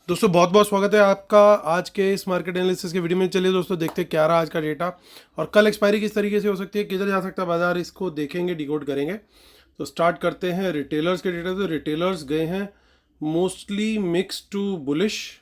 दोस्तों बहुत बहुत स्वागत है आपका आज के इस मार्केट एनालिसिस के वीडियो में। चलिए दोस्तों देखते हैं क्या रहा आज का डेटा और कल एक्सपायरी किस तरीके से हो सकती है, किधर जा सकता है बाजार, इसको देखेंगे, डिकोड करेंगे। तो स्टार्ट करते हैं रिटेलर्स के डेटा। तो रिटेलर्स गए हैं mostly mix to bullish,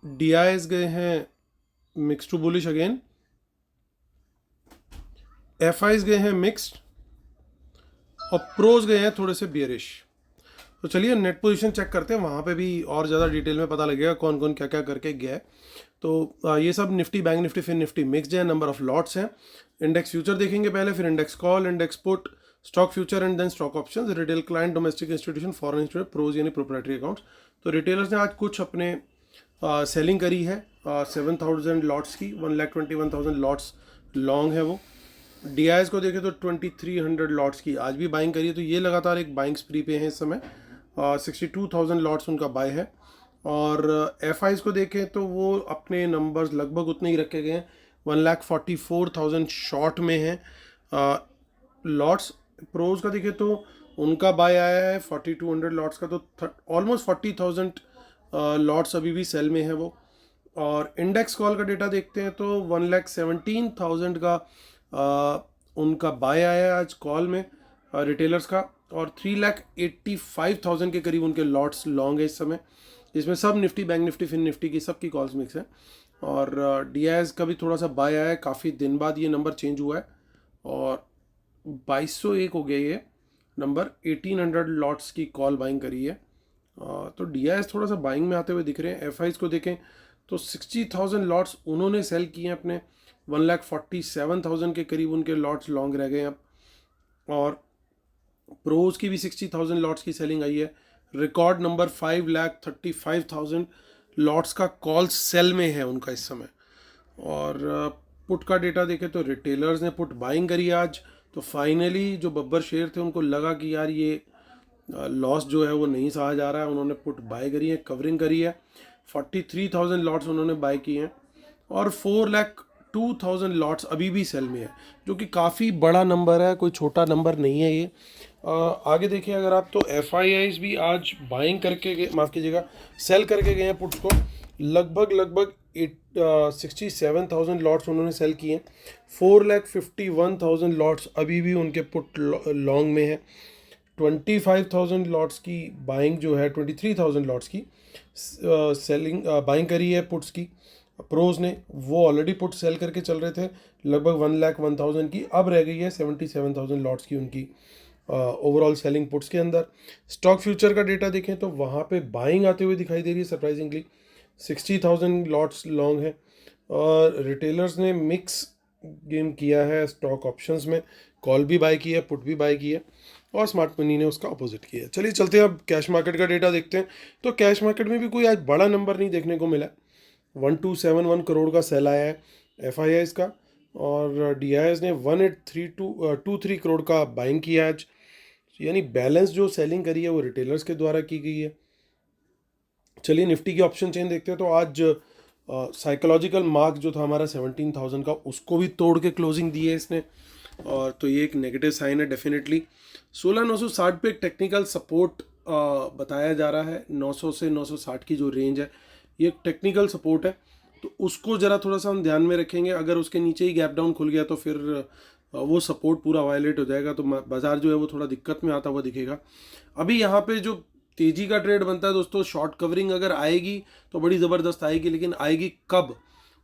DIs गए हैं mix to bullish again, FIs गए हैं मिक्स्ड और प्रोज गए हैं थोड़े से बियरिश। तो चलिए नेट पोजीशन चेक करते हैं, वहाँ पे भी और ज़्यादा डिटेल में पता लगेगा कौन कौन क्या क्या करके गया है। तो ये सब निफ्टी, बैंक निफ्टी, फिर निफ्टी मिक्स्ड है, नंबर ऑफ लॉट्स हैं। इंडेक्स फ्यूचर देखेंगे पहले, फिर index call, index put, stock future and then stock options, retail client, domestic institution, foreign institute, pros यानी प्रोप्राइटरी अकाउंट्स। तो रिटेलर्स ने आज कुछ अपने सेलिंग करी है 7,000 लॉट्स की, 1,21,000 लॉट्स लॉन्ग है वो। डीआईएस को देखें तो 2,300 लॉट्स की आज भी बाइंग करी है, तो ये लगातार एक बाइंग स्प्री पे है इस समय। 62,000 लॉट्स उनका बाय है। और एफ आईज को देखें तो वो अपने नंबर्स लगभग उतने ही रखे गए हैं, 1,44,000 शॉर्ट में हैं लॉट्स। प्रोज का देखें तो उनका बाय आया है 4,200 लॉट्स का, तो ऑलमोस्ट 40,000 लॉट्स अभी भी सेल में है वो। और इंडेक्स कॉल का डेटा देखते हैं तो 1,17,000 का उनका बाय आया है आज कॉल में रिटेलर्स का, और 3,85,000 के करीब उनके लॉट्स लॉन्ग है इस समय। इसमें सब Nifty, bank Nifty, fin Nifty की सबकी कॉल्स मिक्स है। और डीआईएस का भी थोड़ा सा बाय आया है, काफ़ी दिन बाद ये नंबर चेंज हुआ है और 2,201 हो गया ये नंबर। 1,800 लॉट्स की कॉल बाइंग करी है। तो डीआईएस थोड़ा सा बाइंग में आते हुए दिख रहे हैं। एफआईज को देखें तो 60,000 लॉट्स उन्होंने सेल किए हैं अपने, 1,47,000 के करीब उनके लॉट्स लॉन्ग रह गए हैं अब। और प्रोज की भी 60,000 लॉट्स की सेलिंग आई है। रिकॉर्ड नंबर 5,35,000 लॉट्स का कॉल सेल में है उनका इस समय। और पुट का डेटा देखें तो रिटेलर्स ने पुट बाइंग करी आज, तो फाइनली जो बब्बर शेयर थे उनको लगा कि यार ये लॉस जो है वो नहीं सहा जा रहा है, उन्होंने पुट बाय करी है, कवरिंग करी है। 43,000 लॉट्स उन्होंने बाय किए हैं और 4,02,000 लॉट्स अभी भी सेल में है, जो कि काफ़ी बड़ा नंबर है, कोई छोटा नंबर नहीं है ये। आगे देखिए अगर आप, तो एफ आई आईज भी आज बाइंग करके गए, माफ़ कीजिएगा, सेल करके गए हैं पुट्स को। लगभग 67,000 लॉट्स उन्होंने सेल किए हैं। 4,51,000 लॉट्स अभी भी उनके पुट लॉन्ग में है। 25,000 लॉट्स की बाइंग जो है, 23,000 लॉट्स की सेलिंग बाइंग करी है पुट्स की प्रोज ने। वो ऑलरेडी पुट सेल करके चल रहे थे लगभग 1,01,000 की, अब रह गई है 77,000 लॉट्स की उनकी ओवरऑल सेलिंग पुट्स के अंदर। स्टॉक फ्यूचर का डेटा देखें तो वहाँ पे बाइंग आते हुए दिखाई दे रही है सरप्राइजिंगली, 60,000 लॉट्स लॉन्ग है। और रिटेलर्स ने मिक्स गेम किया है स्टॉक ऑप्शंस में, कॉल भी बाय की है, पुट भी बाय की है, और स्मार्ट मनी ने उसका अपोजिट किया है। चलिए चलते हैं अब कैश मार्केट का डेटा देखते हैं। तो कैश मार्केट में भी कोई आज बड़ा नंबर नहीं देखने को मिला। 1,271 करोड़ का सेल आया है एफ आई आईज का, और डी आई एस ने 1,832,23 करोड़ का बाइंग किया आज। यानी बैलेंस जो सेलिंग करी है वो रिटेलर्स के द्वारा की गई है। चलिए निफ्टी की ऑप्शन चेन देखते हैं। तो आज साइकोलॉजिकल मार्क जो था हमारा 17,000 का, उसको भी तोड़ के क्लोजिंग दी है इसने, और तो ये एक नेगेटिव साइन है डेफिनेटली। 16,960 पे एक टेक्निकल सपोर्ट बताया जा रहा है। 900 से 960 की जो रेंज है ये एक टेक्निकल सपोर्ट है, तो उसको ज़रा थोड़ा सा हम ध्यान में रखेंगे। अगर उसके नीचे ही गैप डाउन खुल गया तो फिर वो सपोर्ट पूरा वायलेट हो जाएगा, तो बाजार जो है वो थोड़ा दिक्कत में आता हुआ दिखेगा। अभी यहाँ पे जो तेज़ी का ट्रेड बनता है दोस्तों, शॉर्ट कवरिंग अगर आएगी तो बड़ी ज़बरदस्त आएगी, लेकिन आएगी कब?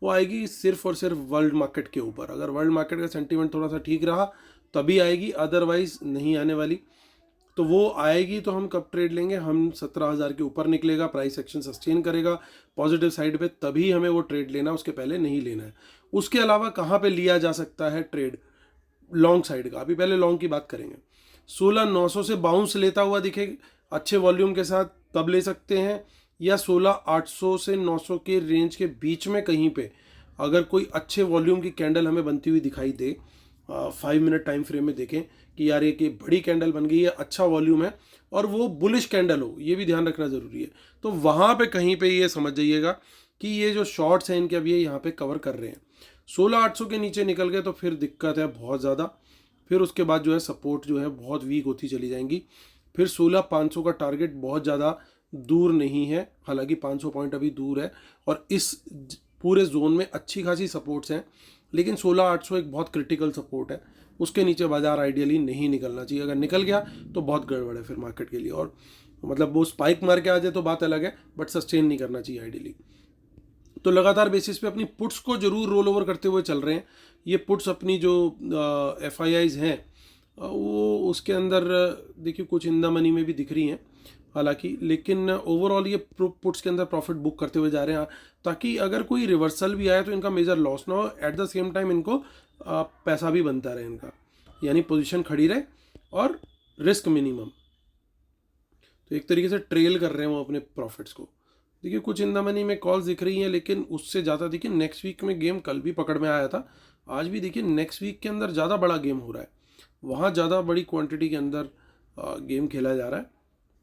वो आएगी सिर्फ और सिर्फ वर्ल्ड मार्केट के ऊपर। अगर वर्ल्ड मार्केट का सेंटीमेंट थोड़ा सा ठीक रहा तभी आएगी, अदरवाइज नहीं आने वाली। तो वो आएगी तो हम कब ट्रेड लेंगे? हम 17,000 के ऊपर निकलेगा, प्राइस एक्शन सस्टेन करेगा पॉजिटिव साइड पे, तभी हमें वो ट्रेड लेना, उसके पहले नहीं लेना है। उसके अलावा कहाँ पे लिया जा सकता है ट्रेड लॉन्ग साइड का? अभी पहले लॉन्ग की बात करेंगे। 16,900 से बाउंस लेता हुआ दिखे अच्छे वॉल्यूम के साथ, तब ले सकते हैं, या 16,800 से 900 के रेंज के बीच में कहीं पे अगर कोई अच्छे वॉल्यूम की कैंडल हमें बनती हुई दिखाई दे, 5 मिनट टाइम फ्रेम में देखें कि यार ये बड़ी कैंडल बन गई है, अच्छा वॉल्यूम है, और वो बुलिश कैंडल हो, ये भी ध्यान रखना ज़रूरी है। तो वहाँ पे कहीं पे ये समझ जाइएगा कि ये जो शॉर्ट्स हैं इनके अब ये यहाँ पे कवर कर रहे हैं। 16,800 के नीचे निकल गए तो फिर दिक्कत है बहुत ज़्यादा। फिर उसके बाद जो है सपोर्ट जो है बहुत वीक होती चली जाएंगी। फिर 16,500 का टारगेट बहुत ज़्यादा दूर नहीं है, हालांकि 500 पॉइंट अभी दूर है और इस पूरे जोन में अच्छी खासी सपोर्ट्स हैं, लेकिन 16,800 एक बहुत क्रिटिकल सपोर्ट है, उसके नीचे बाजार आइडियली नहीं निकलना चाहिए। अगर निकल गया तो बहुत गड़बड़ है फिर मार्केट के लिए, और मतलब वो स्पाइक मार के आ जाए तो बात अलग है, बट सस्टेन नहीं करना चाहिए आइडियली। तो लगातार बेसिस पे अपनी पुट्स को जरूर रोल ओवर करते हुए चल रहे हैं। ये पुट्स अपनी जो FIIs हैं वो उसके अंदर देखिए कुछ इन द मनी में भी दिख रही हैं हालांकि, लेकिन ओवरऑल ये पुट्स के अंदर प्रॉफिट बुक करते हुए जा रहे हैं, ताकि अगर कोई रिवर्सल भी आए तो इनका मेजर लॉस ना हो, एट द सेम टाइम इनको पैसा भी बनता रहे इनका, यानी पोजीशन खड़ी रहे और रिस्क मिनिमम। तो एक तरीके से ट्रेल कर रहे हैं वो अपने प्रॉफिट्स को। देखिए कुछ इन द मनी में कॉल्स दिख रही हैं, लेकिन उससे ज़्यादा देखिए नेक्स्ट वीक में गेम कल भी पकड़ में आया था, आज भी देखिए नेक्स्ट वीक के अंदर ज़्यादा बड़ा गेम हो रहा है, वहाँ ज़्यादा बड़ी क्वांटिटी के अंदर गेम खेला जा रहा है।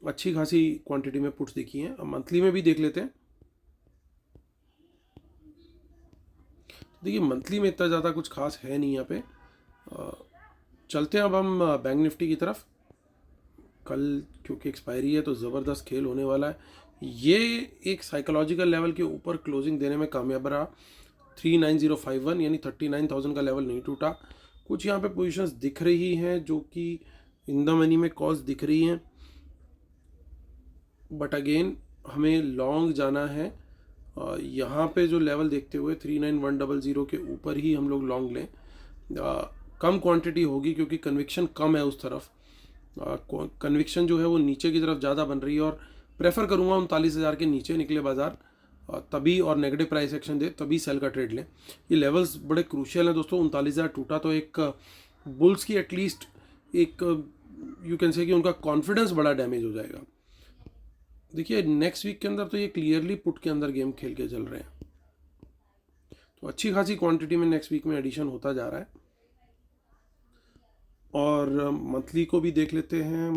अच्छी खासी क्वांटिटी में पुट्स दिखी हैं। अब मंथली में भी देख लेते हैं। देखिए मंथली में इतना ज़्यादा कुछ खास है नहीं यहाँ पे। चलते हैं अब हम बैंक निफ्टी की तरफ। कल क्योंकि एक्सपायरी है तो ज़बरदस्त खेल होने वाला है। ये एक साइकोलॉजिकल लेवल के ऊपर क्लोजिंग देने में कामयाब रहा। 39051 यानी 39,000 का लेवल नहीं टूटा। कुछ यहाँ पे पोजीशंस दिख रही हैं जो कि इन द मनी में कॉल्स दिख रही हैं, बट अगेन हमें लॉन्ग जाना है। यहाँ पे जो लेवल देखते हुए 39100 के ऊपर ही हम लोग लॉन्ग लें। कम क्वांटिटी होगी क्योंकि कन्विक्शन कम है उस तरफ। कन्विक्शन जो है वो नीचे की तरफ ज़्यादा बन रही है, और प्रेफर करूँगा 39,000 के नीचे निकले बाजार तभी, और नेगेटिव प्राइस एक्शन दे तभी सेल का ट्रेड लें। ये लेवल्स बड़े क्रूशियल हैं दोस्तों। 39,000 टूटा तो एक बुल्स की एटलीस्ट एक यू कैन से कि उनका कॉन्फिडेंस बड़ा डैमेज हो जाएगा। देखिए नेक्स्ट वीक के अंदर तो ये क्लियरली पुट के अंदर गेम खेल के चल रहे हैं, तो अच्छी खासी क्वांटिटी में नेक्स्ट वीक में एडिशन होता जा रहा है। और मंथली को भी देख लेते हैं।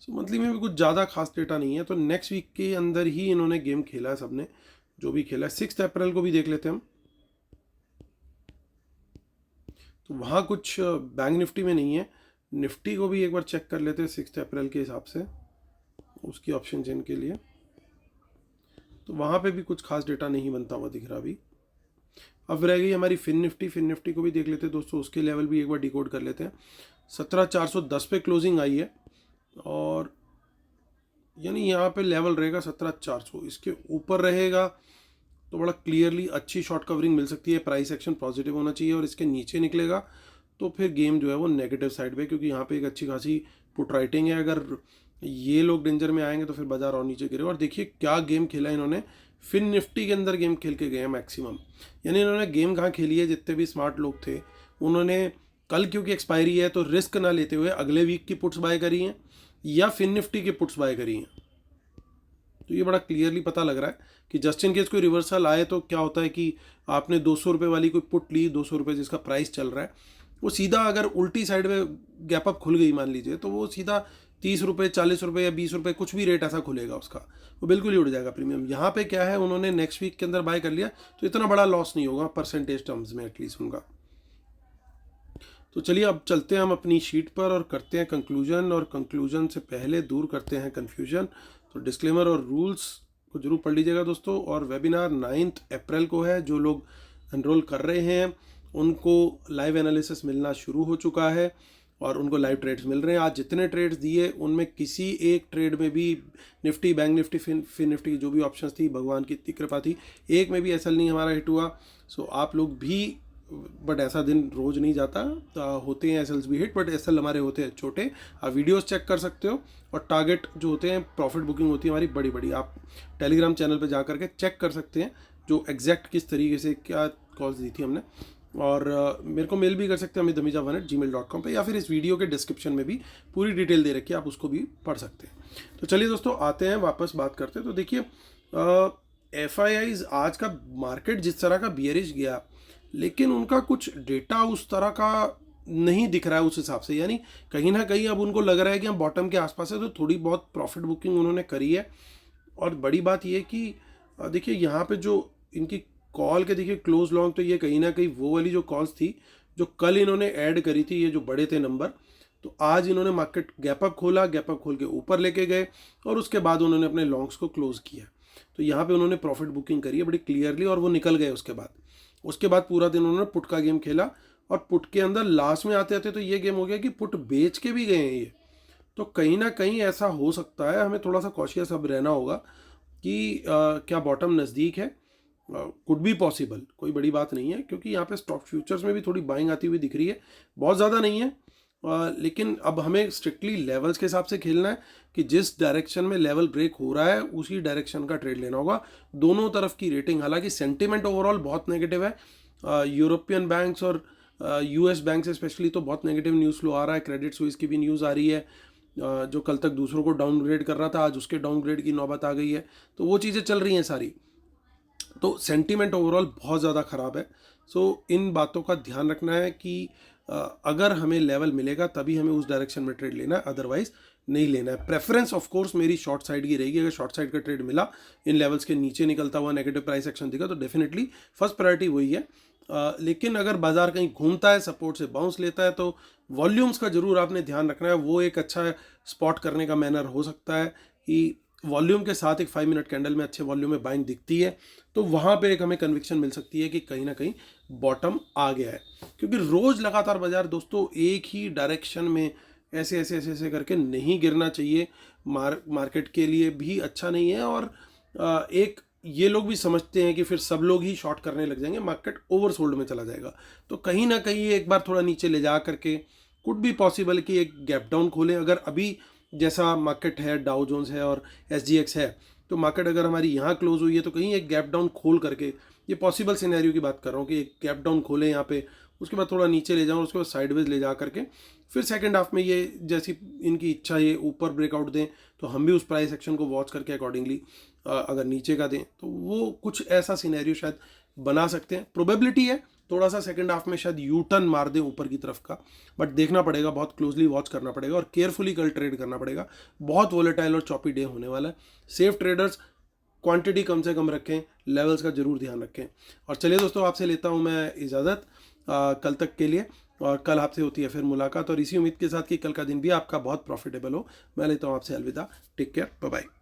मंथली में भी कुछ ज़्यादा खास डेटा नहीं है, तो नेक्स्ट वीक के अंदर ही इन्होंने गेम खेला है सबने, जो भी खेला है। 6 अप्रैल को भी देख लेते हैं हम। तो वहाँ कुछ बैंक निफ्टी में नहीं है, निफ्टी को भी एक बार चेक कर लेते हैं 6 अप्रैल के हिसाब से, उसकी ऑप्शन चेन के लिए। तो वहाँ पे भी कुछ खास डेटा नहीं बनता हुआ दिख रहा अभी। अब रह गई हमारी फिन निफ्टी को भी देख लेते हैं दोस्तों, उसके लेवल भी एक बार डिकोड कर लेते हैं। 17,410 पे क्लोजिंग आई है, और यानी यहाँ पे लेवल रहेगा 17,400। इसके ऊपर रहेगा तो बड़ा क्लियरली अच्छी शॉर्ट कवरिंग मिल सकती है, प्राइस एक्शन पॉजिटिव होना चाहिए, और इसके नीचे निकलेगा तो फिर गेम जो है वो नेगेटिव साइड पे, क्योंकि यहाँ पे एक अच्छी खासी पुट राइटिंग है। अगर ये लोग डेंजर में आएंगे तो फिर बाजार और नीचे गिरेगा। और देखिए क्या गेम खेला इन्होंने, फिन निफ्टी के अंदर गेम खेल के गए हैं मैक्सिमम। यानी इन्होंने गेम कहाँ खेली है, जितने भी स्मार्ट लोग थे उन्होंने कल क्योंकि एक्सपायरी है तो रिस्क ना लेते हुए अगले वीक की पुट्स बाय करी हैं या फिन निफ्टी की पुट्स बाय करी हैं। तो ये बड़ा क्लियरली पता लग रहा है कि जस्ट इन केस कोई रिवर्सल आए तो क्या होता है कि आपने 200 रुपये वाली कोई पुट ली, 200 रुपये जिसका प्राइस चल रहा है, वो सीधा अगर उल्टी साइड में गैप अप खुल गई मान लीजिए, तो वो सीधा 30 रुपये, 40 रुपये या 20 रुपये कुछ भी रेट ऐसा खुलेगा उसका, वो बिल्कुल ही उड़ जाएगा प्रीमियम। यहाँ पे क्या है, उन्होंने नेक्स्ट वीक के अंदर बाय कर लिया तो इतना बड़ा लॉस नहीं होगा परसेंटेज टर्म्स में एटलीस्ट उनका। तो चलिए अब चलते हैं हम अपनी शीट पर और करते हैं कंक्लूजन, और कंक्लूजन से पहले दूर करते हैं कन्फ्यूजन। तो डिस्क्लेमर और रूल्स को जरूर पढ़ लीजिएगा दोस्तों। और वेबिनार 9 अप्रैल को है, जो लोग एनरोल कर रहे हैं उनको लाइव एनालिसिस मिलना शुरू हो चुका है और उनको लाइव ट्रेड्स मिल रहे हैं। आज जितने ट्रेड्स दिए उनमें किसी एक ट्रेड में भी Nifty, bank Nifty, fin Nifty की जो भी ऑप्शंस थी, भगवान की इतनी कृपा थी, एक में भी एसएल नहीं हमारा हिट हुआ। सो आप लोग भी, बट ऐसा दिन रोज़ नहीं जाता, होते हैं एसएल्स भी हिट, बट एसएल हमारे होते हैं छोटे। आप वीडियोस चेक कर सकते हो, और टारगेट जो होते हैं, प्रॉफिट बुकिंग होती है हमारी बड़ी बड़ी, आप टेलीग्राम चैनल पे जा करके चेक कर सकते हैं जो एग्जैक्ट किस तरीके से क्या कॉल्स दी थी हमने। और मेरे को मेल भी कर सकते हैं amitdhamija1@gmail.com पे, या फिर इस वीडियो के डिस्क्रिप्शन में भी पूरी डिटेल दे रखी है, आप उसको भी पढ़ सकते हैं। तो चलिए दोस्तों आते हैं वापस बात करते हैं। तो देखिए FIIs आज का मार्केट जिस तरह का बियरिश गया, लेकिन उनका कुछ डेटा उस तरह का नहीं दिख रहा है उस हिसाब से, यानी कहीं ना कहीं अब उनको लग रहा है कि हम बॉटम के आसपास है, तो थोड़ी बहुत प्रॉफिट बुकिंग उन्होंने करी है। और बड़ी बात ये कि देखिए यहाँ पे जो इनकी कॉल के देखिए क्लोज लॉन्ग, तो ये कहीं ना कहीं वो वाली जो कॉल्स थी जो कल इन्होंने ऐड करी थी, ये जो बड़े थे नंबर, तो आज इन्होंने मार्केट गैप अप खोला, गैप अप खोल के ऊपर लेके गए और उसके बाद उन्होंने अपने लॉन्ग्स को क्लोज किया। तो यहाँ पे उन्होंने प्रॉफिट बुकिंग करी है बड़ी क्लियरली और वो निकल गए। उसके बाद पूरा दिन उन्होंने पुट का गेम खेला और पुट के अंदर लास्ट में आते आते तो ये गेम हो गया कि पुट बेच के भी गए हैं ये। तो कहीं ना कहीं ऐसा हो सकता है, हमें थोड़ा सा कॉशियस अब रहना होगा कि क्या बॉटम नज़दीक है। कुड बी पॉसिबल, कोई बड़ी बात नहीं है, क्योंकि यहाँ पे स्टॉक फ्यूचर्स में भी थोड़ी बाइंग आती हुई दिख रही है, बहुत ज़्यादा नहीं है। लेकिन अब हमें स्ट्रिक्टली लेवल्स के हिसाब से खेलना है कि जिस डायरेक्शन में लेवल ब्रेक हो रहा है उसी डायरेक्शन का ट्रेड लेना होगा। दोनों तरफ की रेटिंग, हालांकि सेंटिमेंट ओवरऑल बहुत नेगेटिव है। यूरोपियन बैंक्स और यूएस बैंक स्पेशली तो बहुत नेगेटिव न्यूज़ फ्लो आ रहा है। क्रेडिट स्विस की भी न्यूज़ आ रही है, जो कल तक दूसरों को डाउनग्रेड कर रहा था आज उसके डाउनग्रेड की नौबत आ गई है। तो वो चीज़ें चल रही हैं सारी, तो सेंटीमेंट ओवरऑल बहुत ज़्यादा ख़राब है। सो इन बातों का ध्यान रखना है कि अगर हमें लेवल मिलेगा तभी हमें उस डायरेक्शन में ट्रेड लेना है, अदरवाइज नहीं लेना है। प्रेफरेंस ऑफ कोर्स मेरी शॉर्ट साइड की रहेगी। अगर शॉर्ट साइड का ट्रेड मिला, इन लेवल्स के नीचे निकलता हुआ नेगेटिव प्राइस एक्शन दिखा, तो डेफिनेटली फर्स्ट प्रायोरिटी वही है। लेकिन अगर बाजार कहीं घूमता है, सपोर्ट से बाउंस लेता है, तो वॉल्यूम्स का जरूर आपने ध्यान रखना है। वो एक अच्छा स्पॉट करने का मैनर हो सकता है कि वॉल्यूम के साथ एक 5 मिनट कैंडल में अच्छे वॉल्यूम में बाइंग दिखती है, तो वहाँ पे एक हमें कन्विक्शन मिल सकती है कि कहीं ना कहीं बॉटम आ गया है। क्योंकि रोज़ लगातार बाजार दोस्तों एक ही डायरेक्शन में ऐसे ऐसे ऐसे ऐसे करके नहीं गिरना चाहिए, मार्केट के लिए भी अच्छा नहीं है। और एक ये लोग भी समझते हैं कि फिर सब लोग ही शॉर्ट करने लग जाएंगे, मार्केट ओवरसोल्ड में चला जाएगा। तो कहीं ना कहीं एक बार थोड़ा नीचे ले जा करके कुड भी पॉसिबल कि एक गैप डाउन खोलें। अगर अभी जैसा मार्केट है, डाउ जोन्स है और SGX है, तो मार्केट अगर हमारी यहाँ क्लोज हुई है तो कहीं एक गैप डाउन खोल करके, ये पॉसिबल सिनेरियो की बात कर रहा हूँ कि एक गैप डाउन खोलें यहाँ पे, उसके बाद थोड़ा नीचे ले जाऊँ, उसके बाद साइडवेज ले जा करके फिर सेकंड हाफ में ये जैसी इनकी इच्छा ये ऊपर ब्रेकआउट दें तो हम भी उस प्राइस एक्शन को वॉच करके अकॉर्डिंगली अगर नीचे का दें तो वो कुछ ऐसा सिनेरियो शायद बना सकते हैं। प्रोबेबिलिटी है थोड़ा सा सेकंड हाफ में शायद यू टर्न मार दें ऊपर की तरफ का, बट देखना पड़ेगा, बहुत क्लोजली वॉच करना पड़ेगा और केयरफुली कल ट्रेड करना पड़ेगा। बहुत वोलेटाइल और चॉपी डे होने वाला है। सेफ ट्रेडर्स क्वांटिटी कम से कम रखें, लेवल्स का जरूर ध्यान रखें। और चलिए दोस्तों, आपसे लेता हूं मैं इजाज़त कल तक के लिए, और कल आपसे होती है फिर मुलाकात, और इसी उम्मीद के साथ कि कल का दिन भी आपका बहुत प्रॉफिटेबल हो। मैं लेता हूं आपसे अलविदा। Take care, bye bye.